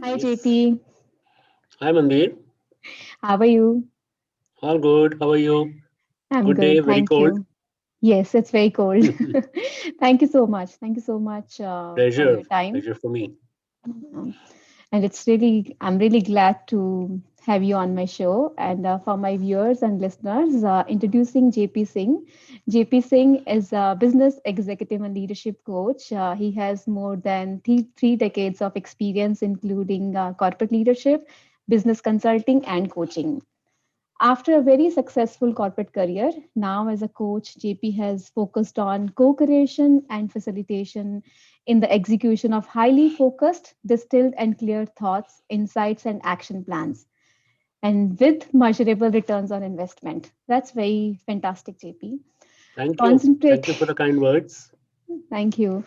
Hi Yes. JP, Hi, Mandir. how are you? All good. How are you? I'm Good day. good, Very thank cold. you. Yes, it's very cold. Thank you so much. Thank you so much for Pleasure. your time. Pleasure for me. Um, and I'm really glad to have you on my show. And for my viewers and listeners, introducing JP Singh. JP Singh is a business executive and leadership coach. He has more than three decades of experience, including corporate leadership, business consulting, and coaching. After a very successful corporate career, now as a coach, JP has focused on co creation and facilitation in the execution of highly focused, distilled, and clear thoughts, insights, and action plans, and with measurable returns on investment. That's very fantastic, JP. Thank you. Thank Concentrate. you for the kind words. Thank you.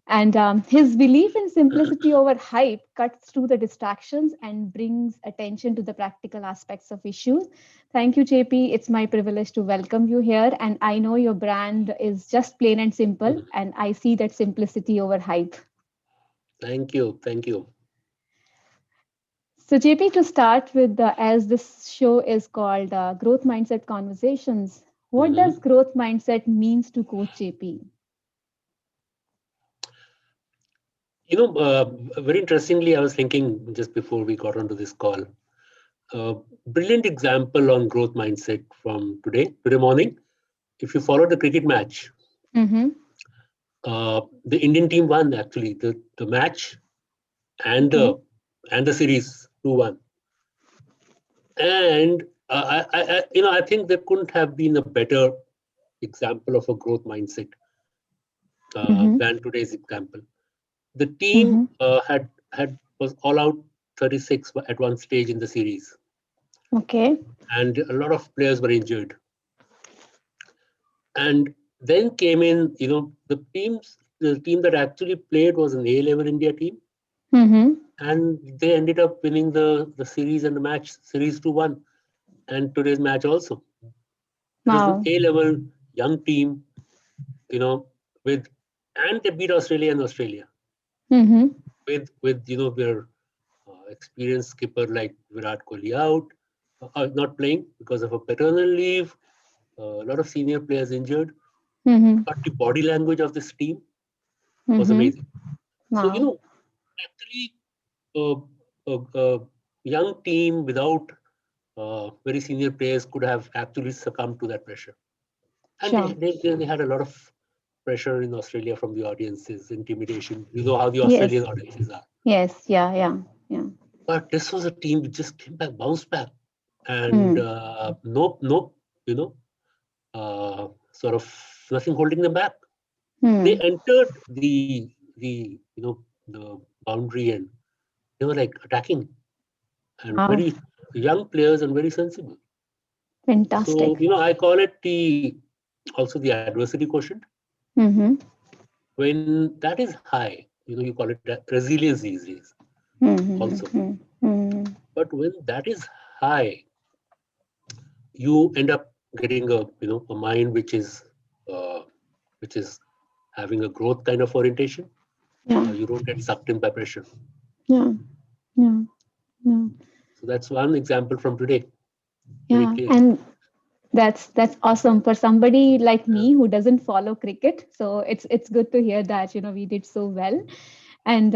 And his belief in simplicity over hype cuts through the distractions and brings attention to the practical aspects of issues. Thank you, JP. It's my privilege to welcome you here. And I know your brand is just plain and simple, and I see that simplicity over hype. Thank you. Thank you. So, JP, to start with, as this show is called Growth Mindset Conversations, what does Mhm. growth mindset means to Coach JP? Very interestingly, I was thinking just before we got onto this call, a brilliant example on growth mindset from today morning. If you follow the cricket match, Mm-hmm. the Indian team won actually the match and Okay. the series 2-1. And I think there couldn't have been a better example of a growth mindset Mm-hmm. than today's example. The Mm-hmm. team had was all out 36 at one stage in the series, Okay. and a lot of players were injured. And then came in, the team that actually played was an A-level India team, Mm-hmm. and they ended up winning the series and the match series 2-1, and today's match also. It was an Wow. A-level young team, you know, with and they beat Australia and Australia Mm-hmm. with their experienced skipper like Virat Kohli out, not playing because of a paternal leave. A lot of senior players injured, Mm-hmm. but the body language of this team was Mm-hmm. amazing. So Wow. actually, uh, a young team without very senior players could have actually succumbed to that pressure, and Sure. they had a lot of pressure in Australia from the audiences, intimidation. You know how the Yes. Australian audiences are. Yes. Yeah. Yeah. Yeah. But this was a team which just came back, bounced back, and Hmm. nope, you know, sort of nothing holding them back. They Hmm. entered the boundary, and they were like attacking and Wow. very young players and very sensible. So Fantastic. I call it the also the adversity quotient. Mm-hmm. When that is high, you call it resilience these days also. Mm-hmm. Hmm. But when that is high, you end up getting a mind uh, which is having a growth kind of orientation. Yeah. You don't get sucked in by pressure. Yeah. Yeah. Yeah. So that's one example from today, very Yeah. clear. And that's awesome for somebody like Yeah. me who doesn't follow cricket. So it's good to hear that we did so well. And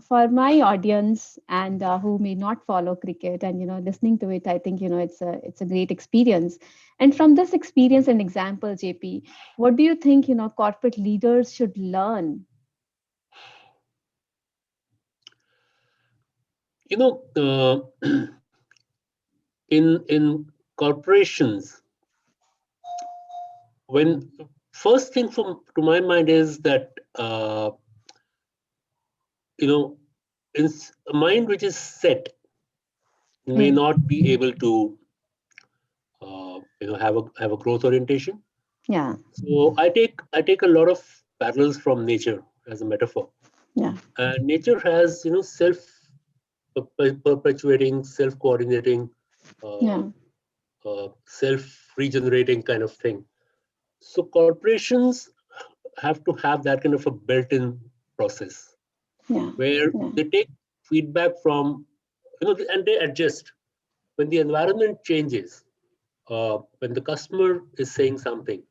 for my audience and who may not follow cricket and listening to it, I think it's a great experience. And from this experience and example, JP, what do you think corporate leaders should learn? You know, in corporations, when first thing to my mind is that you know, a mind which is set may Hmm. not be able to have a growth orientation. Yeah. So I take a lot of parallels from nature as a metaphor. Yeah. Nature has self perpetuating, self coordinating, uh, Yeah. self regenerating kind of thing. So corporations have to have that kind of a built-in process Yeah. where Yeah. they take feedback from, and they adjust. When the environment changes, when the customer is saying something,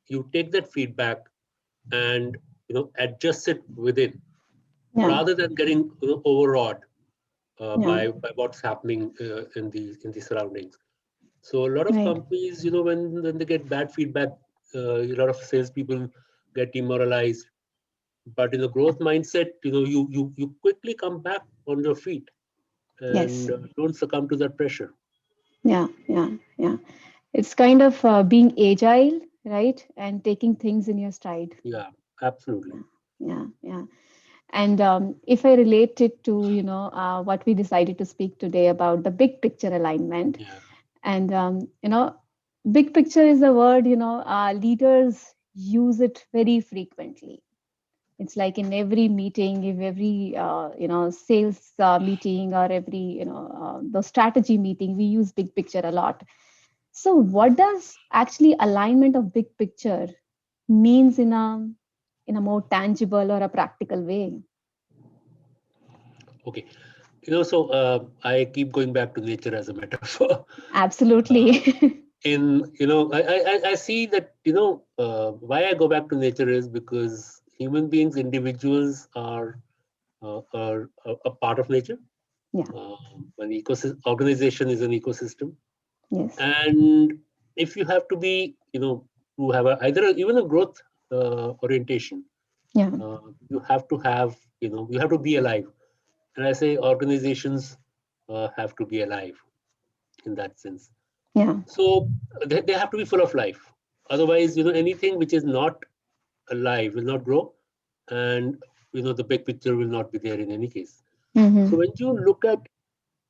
you take that feedback and adjust it within, Yeah. rather than getting overawed Yeah. by what's happening in the surroundings. So a lot of Right. companies, when they get bad feedback, a lot of salespeople get demoralized. But in a growth mindset, you quickly come back on your feet Yes. and don't succumb to that pressure. Yeah. Yeah. Yeah. It's kind of being agile, right? And taking things in your stride. Yeah, absolutely. Yeah. Yeah. Yeah. And if I relate it to, what we decided to speak today about the big picture alignment, Yeah, and big picture is a word, leaders use it very frequently. It's like in every meeting, if every sales meeting, or every the strategy meeting, we use big picture a lot. So what does actually alignment of big picture means in a more tangible or a practical way? okay. So I keep going back to nature as a metaphor. Absolutely. uh, I see that why I go back to nature is because human beings, individuals are a part of nature. Yeah. An ecosystem organization is an ecosystem, Yes. and if you have to be to have either even a growth orientation, Yeah. you have to have you have to be alive. And I say organizations have to be alive in that sense. Yeah. So they have to be full of life. Otherwise, anything which is not alive will not grow, and the big picture will not be there in any case. Mm-hmm. So when you look at,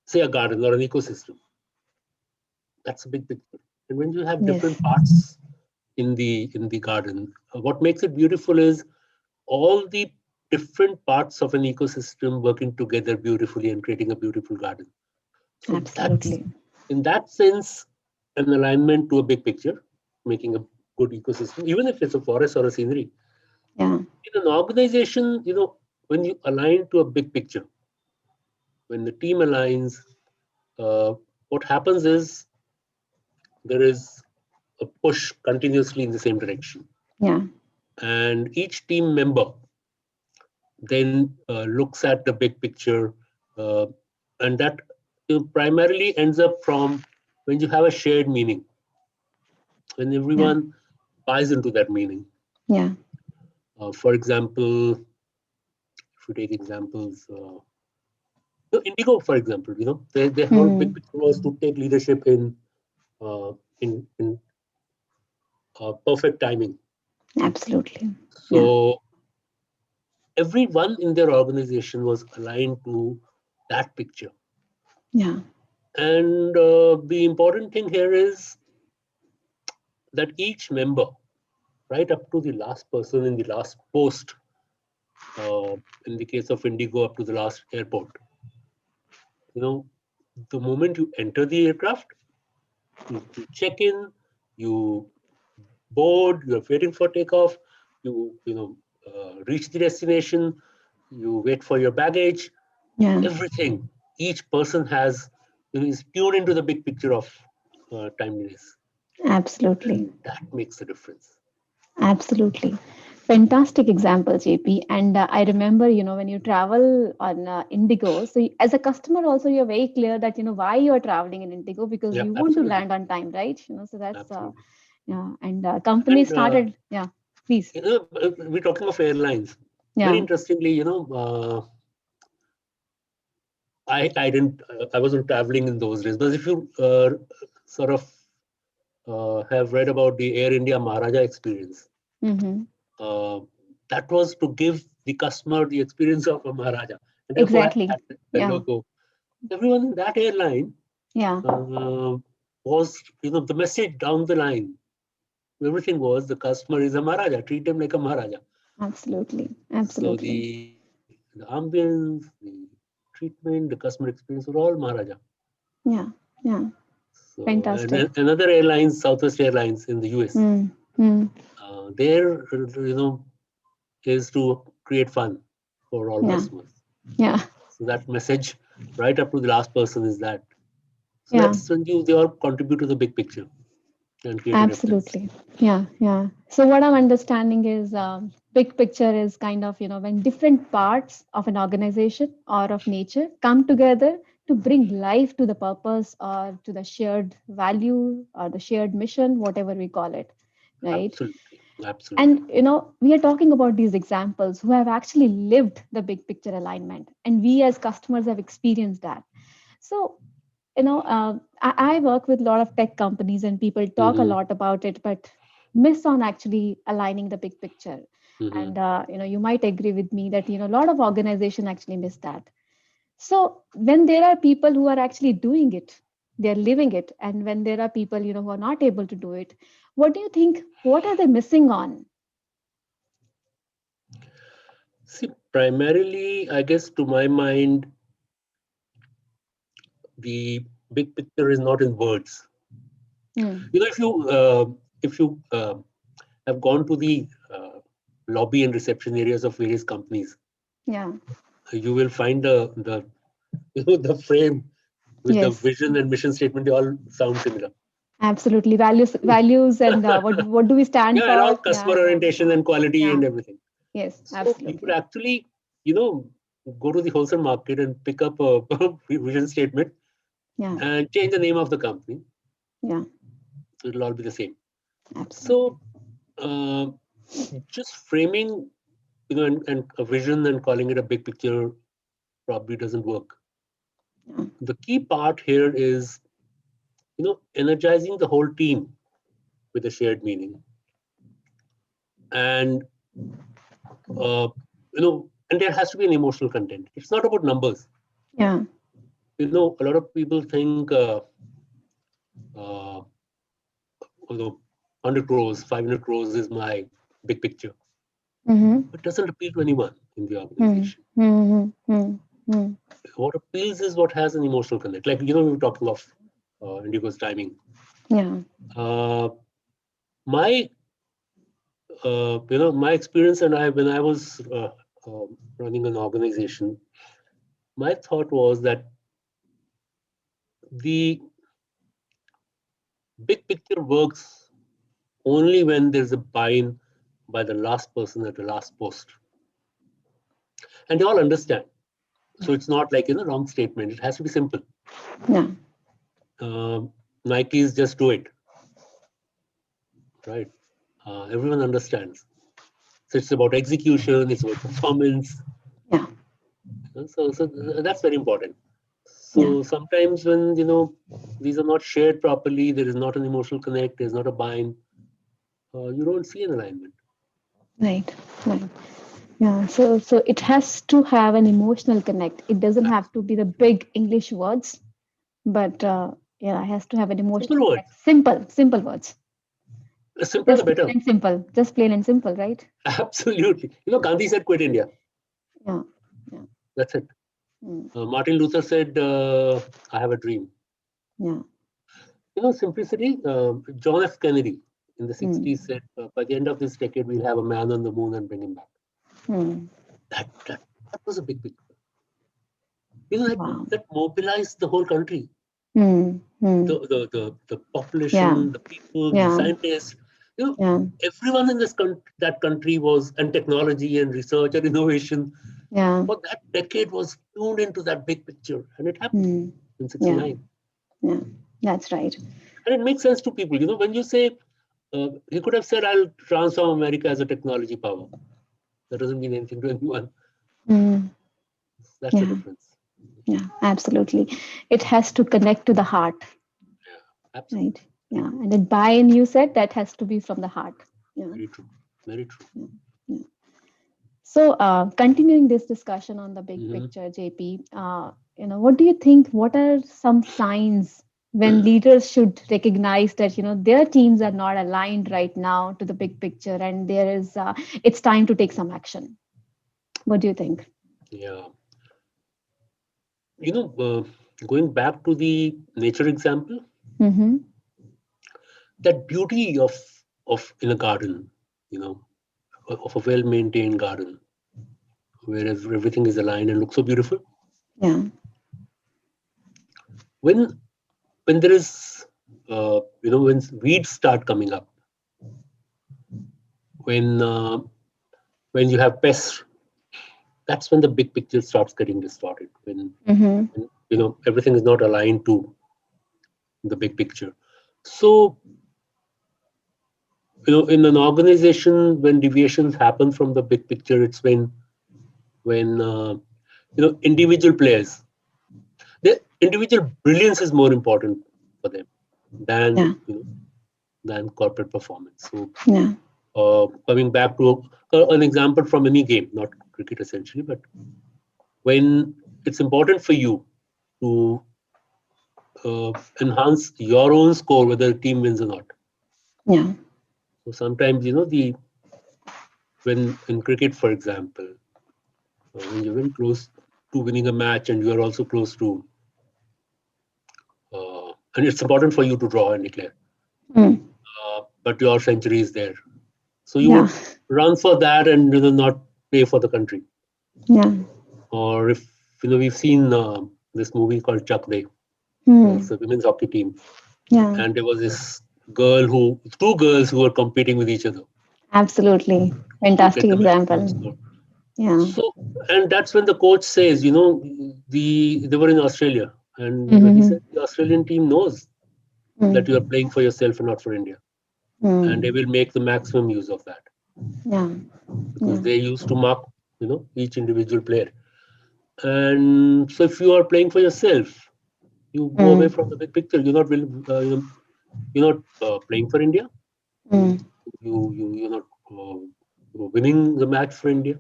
say, a garden or an ecosystem, that's a big picture. And when you have Yes. different parts in the garden, what makes it beautiful is all the different parts of an ecosystem working together beautifully and creating a beautiful garden. So that's, Absolutely. in that sense, an alignment to a big picture, making a good ecosystem, even if it's a forest or a scenery. Yeah. In an organization, when you align to a big picture, when the team aligns, uh, what happens is there is a push continuously in the same direction. Yeah. And each team member then looks at the big picture, uh, and that primarily ends up from when you have a shared meaning, when Yeah. everyone buys into that meaning. Yeah. For example, if you take examples, Indigo, for example, their whole big Hmm. picture was to take leadership uh, in perfect timing. Absolutely. Yeah. So everyone in their organization was aligned to that picture. Yeah. And the important thing here is that each member, right up to the last person in the last post, uh, in the case of Indigo, up to the last airport, you know, the moment you enter the aircraft, you check in, you board, you're waiting for takeoff, reach the destination, you wait for your baggage, Yeah. everything. Each person has is tuned into the big picture of timeliness, Absolutely. and that makes a difference. Absolutely. Fantastic example, JP. And I remember, when you travel on Indigo, so as a customer also, you're very clear that, why you're traveling in Indigo, because Yeah, you want to absolutely, land on time, right? So that's, absolutely. yeah. And company And started, yeah, please. we're talking of airlines. Very Yeah. interestingly, I didn't I wasn't traveling in those days, but if you sort of have read about the Air India Maharaja experience, Mm-hmm. uh, that was to give the customer the experience of a Maharaja, and therefore Exactly. had the Yeah. logo. Everyone in that airline Yeah. was, the message down the line. Everything was the customer is a Maharaja. Treat him like a Maharaja. Absolutely. So Absolutely. the ambience, the treatment, the customer experience were all Maharaja. Yeah. Yeah. So, and Fantastic. then another airlines, Southwest Airlines in the US, Mm. Mm. their is to create fun for all Yeah. customers. Yeah. So that message, right up to the last person, is that. So Yeah. that's when they all contribute to the big picture and create a difference. Absolutely. Yeah, yeah. So what I'm understanding is big picture is kind of, when different parts of an organization or of nature come together to bring life to the purpose or to the shared value or the shared mission, whatever we call it, right? Absolutely. Absolutely. And, we are talking about these examples who have actually lived the big picture alignment, and we as customers have experienced that. So I work with a lot of tech companies and people talk a Mm-hmm. lot about it, but miss on actually aligning the big picture. Mm-hmm. And, you might agree with me that, a lot of organization actually miss that. So when there are people who are actually doing it, they're living it. And when there are people, who are not able to do it, what do you think? What are they missing on? See, primarily, I guess to my mind, the big picture is not in words. Hmm. If you have gone to the lobby and reception areas of various companies, Yeah. you will find the the frame with the Yes. vision and mission statement. They all sound similar. Absolutely. Values, and what do we stand Yeah, and all for? customer Yeah. Yeah. orientation and quality Yeah. and everything. Yes. So you could Absolutely. actually, you know, go to the wholesale market and pick up a vision statement Yeah. and change the name of the company. Yeah. So it'll all be the same. Absolutely. So uh, just framing, and a vision and calling it a big picture probably doesn't work. Yeah. The key part here is, energizing the whole team with a shared meaning, and and there has to be an emotional content. It's not about numbers. Yeah. A lot of people think, uh, 100 crores, 500 crores is my big picture. Mm-hmm. It doesn't appeal to anyone in the Mm-hmm. organization. Mm-hmm. Mm-hmm. What appeals is what has an emotional connect. Like, we were talking of Indigo's timing. Yeah. Uh, my, my experience, and when I was running an organization, my thought was that the big picture works only when there's a buy-in by the last person at the last post, and they all understand. So it's not like wrong statement. It has to be simple. Yeah. Nike's just do it, right? Everyone understands. So it's about execution. It's about performance. Yeah. So that's very important. Yeah. So sometimes when these are not shared properly, there is not an emotional connect. There's not a buy-in. You don't see an alignment. Right. Right. Yeah. So it has to have an emotional connect. It doesn't have to be the big English words, but yeah, it has to have an Simple emotional words. connect. Simple words. The simpler the Just plain better. and simple. Just plain and simple, right? Absolutely. Gandhi said, "Quit India." Yeah. Yeah. That's it. Mm. Martin Luther said, "I have a dream." Yeah. Simplicity. John F. Kennedy in the Mm. 60s said, "By the end of this decade, we'll have a man on the moon and bring him back." Mm. That was a big picture. That Wow. that mobilized the whole country, Mm. Mm. the Yeah. population, the people, the Yeah. scientists. Yeah. Everyone in that country was, and technology and research and innovation Yeah. for that decade was tuned into that big picture, and it happened Mm. in Yeah. '69. Yeah. That's right. And it makes sense to people. When you say, he could have said, "I'll transform America as a technology power." That doesn't mean anything to anyone. Mm. That's the Yeah. difference. Yeah. Absolutely. It has to connect to the heart, Yeah, absolutely. right? Very Yeah. true. And then buy-in, you said that has to be from the heart. Yeah. Very true. Very true. Yeah. Yeah. So, continuing this discussion on the big Hmm. picture, JP, what do you think? What are some signs when leaders should recognize that their teams are not aligned right now to the big picture, and it's time to take some action? What do you think? Yeah. You know, Going back to the nature example, Mm-hmm. that beauty of in a garden, you know, of a well-maintained garden, where everything is aligned and looks so beautiful. Yeah. When there is, when weeds start coming up, when you have pests, that's when the big picture starts getting distorted. Mm-hmm. When everything is not aligned to the big picture. So in an organization, when deviations happen from the big picture, it's when individual players, their individual brilliance is more important for them than Yeah. than corporate performance. So Yeah. coming back to an example from any game, not cricket essentially, but when it's important for you to enhance your own score, whether the team wins or not. Yeah. So sometimes when in cricket, for example, when you're very close to winning a match and you are also close to, and it's important for you to draw and declare, Mm. but your century is there, so you Yeah. would run for that and not play for the country. Yeah. Or if we've seen this movie called Chuck Day. It's Mm. a women's hockey team, Yeah. and there was this two girls who were competing with each other Absolutely. to get Fantastic the maximum example. score. Yeah. So, and that's when the coach says, they were in Australia, and he Mm-hmm. said the Australian team knows that you are Mm. playing for yourself and not for India, and they Mm. will make the maximum use of that Yeah. because Yeah. they used to mark, each individual player. And so, if you are playing for yourself, you go away from Mm. the big picture. You're not playing for India. Mm. You're not winning the match for India,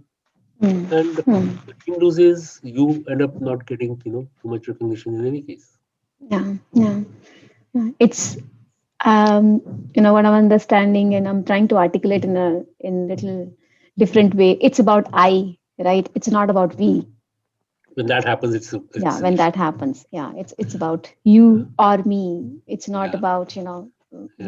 Mm. and Mm. the team loses. You end up not getting too much recognition in any case. Yeah. Yeah. Yeah. It's what I'm understanding and I'm trying to articulate in little different way. It's about I, right? It's not about we. When that happens, Yeah, it's an when issue. that happens. Yeah, it's about you or me. It's not Yeah, about, we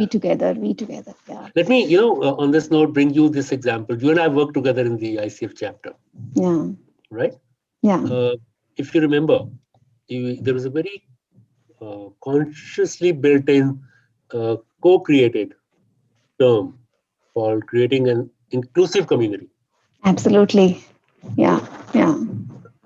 yeah. together, we together. Yeah. Let me, on this note, bring you this example. You and I worked together in the ICF chapter, Yeah. right? Yeah. Uh, if you remember, there was a very consciously built-in, co-created term called creating an inclusive community, Absolutely. Yeah. right? Yeah.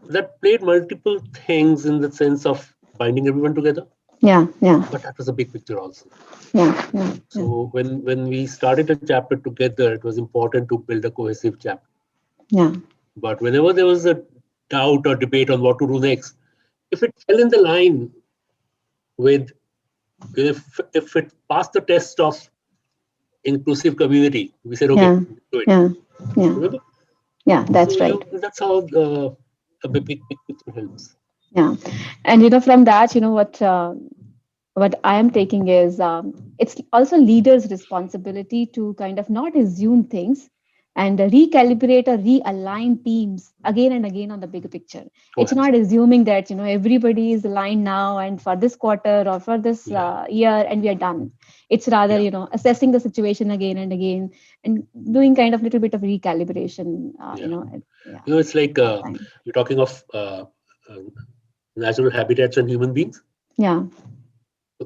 That played multiple things in the sense of binding everyone together, Yeah. Yeah. but that was a big picture also. Yeah. Yeah. Yeah. So when we started a chapter together, it was important to build a cohesive chapter. Yeah. But whenever there was a doubt or debate on what to do next, if it fell in the line with if it passed the test of inclusive community, we said okay, Yeah. do it. Yeah. Yeah. Remember? Yeah. So That's right. that's how a big picture helps. Yeah. And from that, what I am taking is it's also leaders' responsibility to kind of not assume things and recalibrate or realign teams again and again on the bigger picture. Oh, It's not absolutely. assuming that everybody is aligned now and for this quarter or for this Yeah, year and we are done. It's rather yeah, assessing the situation again and again and doing kind of little bit of recalibration. yeah. Yeah, It's like all the time. you're talking of uh, natural habitats and human beings. Yeah,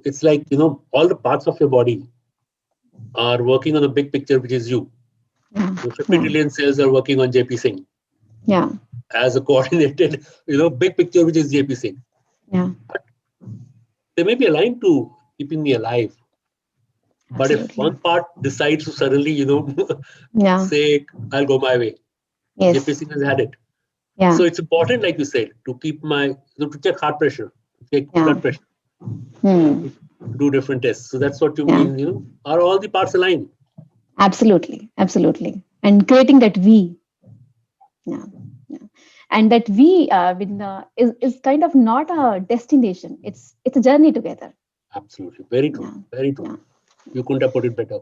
It's like all the parts of your body are working on a big picture, which is you. yeah, 50 yeah, trillion cells are working on JP Singh yeah, as a coordinated, big picture, which is JP Singh. yeah. But they may be aligned to keeping me alive. But if Absolutely. one part decides to suddenly, Yeah. say, I'll go my way, JP Yes. Singh has had it. Yeah. So it's important, like you said, to keep to check heart pressure, to check Yeah. blood pressure, Hmm. to do different tests. So that's what you Yeah. mean, are all the parts aligned? Absolutely. Absolutely. And creating that we. Yeah. Yeah. And that we is kind of not a destination. It's a journey together. Absolutely. Very true. Yeah. Very true. Yeah. You couldn't have put it better.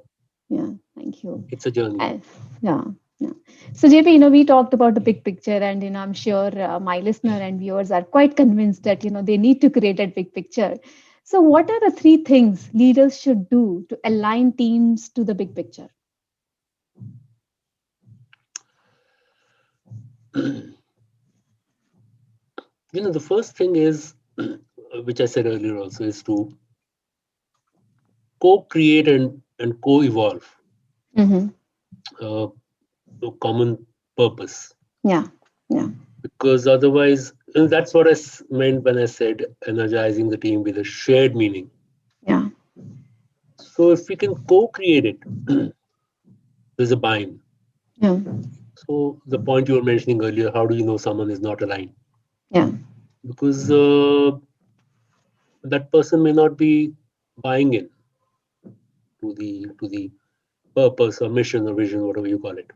Yeah. Thank you. It's a journey. And yeah. Yeah. So JP, we talked about the big picture, and I'm sure my listener and viewers are quite convinced that they need to create that big picture. So, what are the three things leaders should do to align teams to the big picture? the first thing is, which I said earlier also, is to co-create and co-evolve Mm-hmm. uh, to common purpose. Yeah. Yeah. Because otherwise, and that's what meant when I said energizing the team with a shared meaning. Yeah. So if we can co-create it, there's a bind. Yeah. So the point you were mentioning earlier, how do you know someone is not aligned? Yeah. Because that person may not be buying in to the purpose or mission or vision, whatever you call it.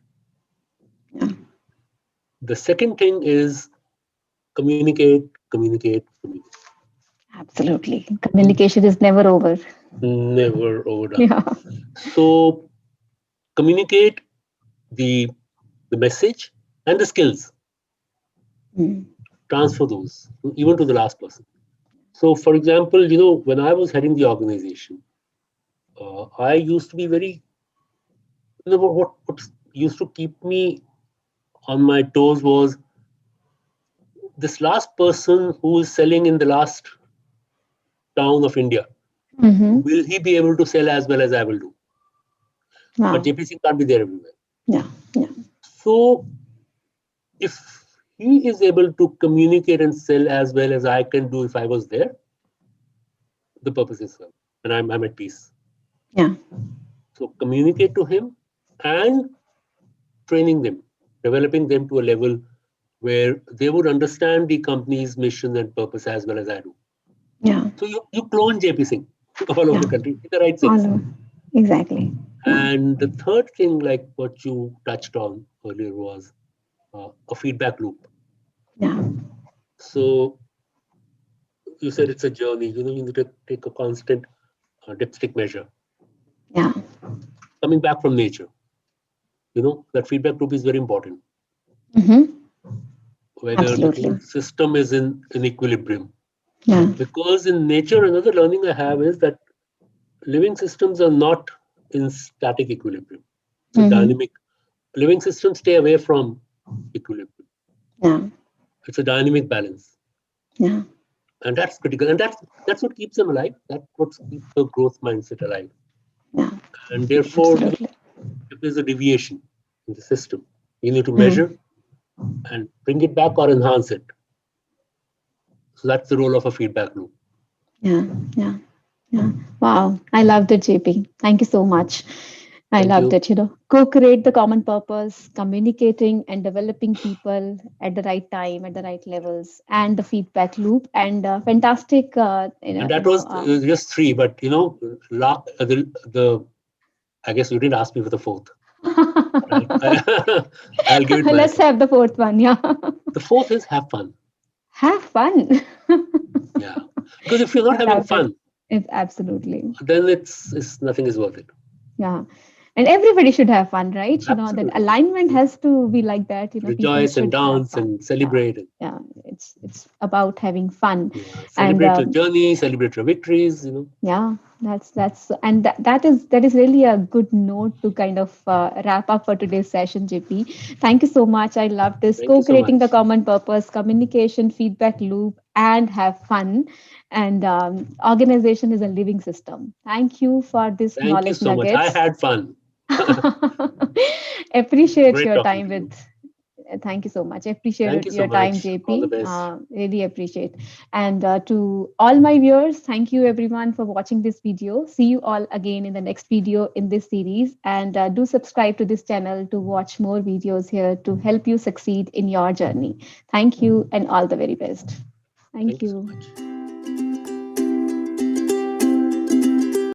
Yeah. The second thing is communicate, communicate, communicate. Absolutely. Communication is never over. Never overdone. Yeah. So communicate the the message and the skills. Mm. Transfer those even to the last person. So, for example, when I was heading the organization, I used to be very, what used to keep me on my toes was this last person who is selling in the last town of India. Mm-hmm. Will he be able to sell as well as I will do? But Wow. JPC can't be there everywhere. Yeah. Yeah. So, if he is able to communicate and sell as well as I can do if I was there, the purpose is served, and I'm at peace. Yeah. So, communicate to him and training them, developing them to a level where they would understand the company's mission and purpose as well as I do. Yeah. So you clone JP Singh all over Yeah. the country in the right All sense. over. Exactly. Yeah. And the third thing, like what you touched on earlier, was a feedback loop. Yeah. So you said it's a journey. You need to take a constant dipstick measure. Yeah. Coming back from nature, that feedback loop is very important. Mm-hmm. Whether the Absolutely. whole system is in equilibrium. Yeah. Because in nature, another learning I have is that living systems are not in static equilibrium. It's a Mm-hmm. dynamic. Living systems stay away from equilibrium. Yeah. It's a dynamic balance, Yeah. and that's critical. And that's what keeps them alive. That's what keeps the growth mindset alive. Yeah. And therefore, Absolutely. if there's a deviation in the system, you need to Mm. measure and bring it back or enhance it. So that's the role of a feedback loop. Yeah. Yeah. Yeah. Wow. I loved it, JP. Thank you so much. I Thank loved you. it. Co-create the common purpose, communicating and developing people at the right time, at the right levels, and the feedback loop. And fantastic, And that was just three, but the I guess you didn't ask me for the fourth. Right? I'll give it Let's myself. have the fourth one. Yeah. The fourth is have fun. Have fun. Yeah. Because if you're not I having loved it. fun, It's absolutely. then it's nothing is worth it. Yeah. And everybody should have fun, right? That Absolutely. alignment has to be like that. People Rejoice and should have dance fun. and Yeah. celebrate. Yeah. It's about having fun. Yeah. And Celebrate your journey, celebrate your victories. yeah, that's and that is really a good note to kind of wrap up for today's session, JP. Thank you so much. I love this Thank you so co-creating the much. common purpose, communication, feedback loop, and have fun. And organization is a living system. Thank you for this Thank you knowledge so much. I nuggets. had fun. Appreciate Great your talking time to you. with thank you so much. Thank Appreciate you so your time, much. All the JP. best. Really appreciate. And to all my viewers, thank you everyone for watching this video. See you all again in the next video in this series. And do subscribe to this channel to watch more videos here to help you succeed in your journey. Thank you and all the very best. Thank Thank you so you. much.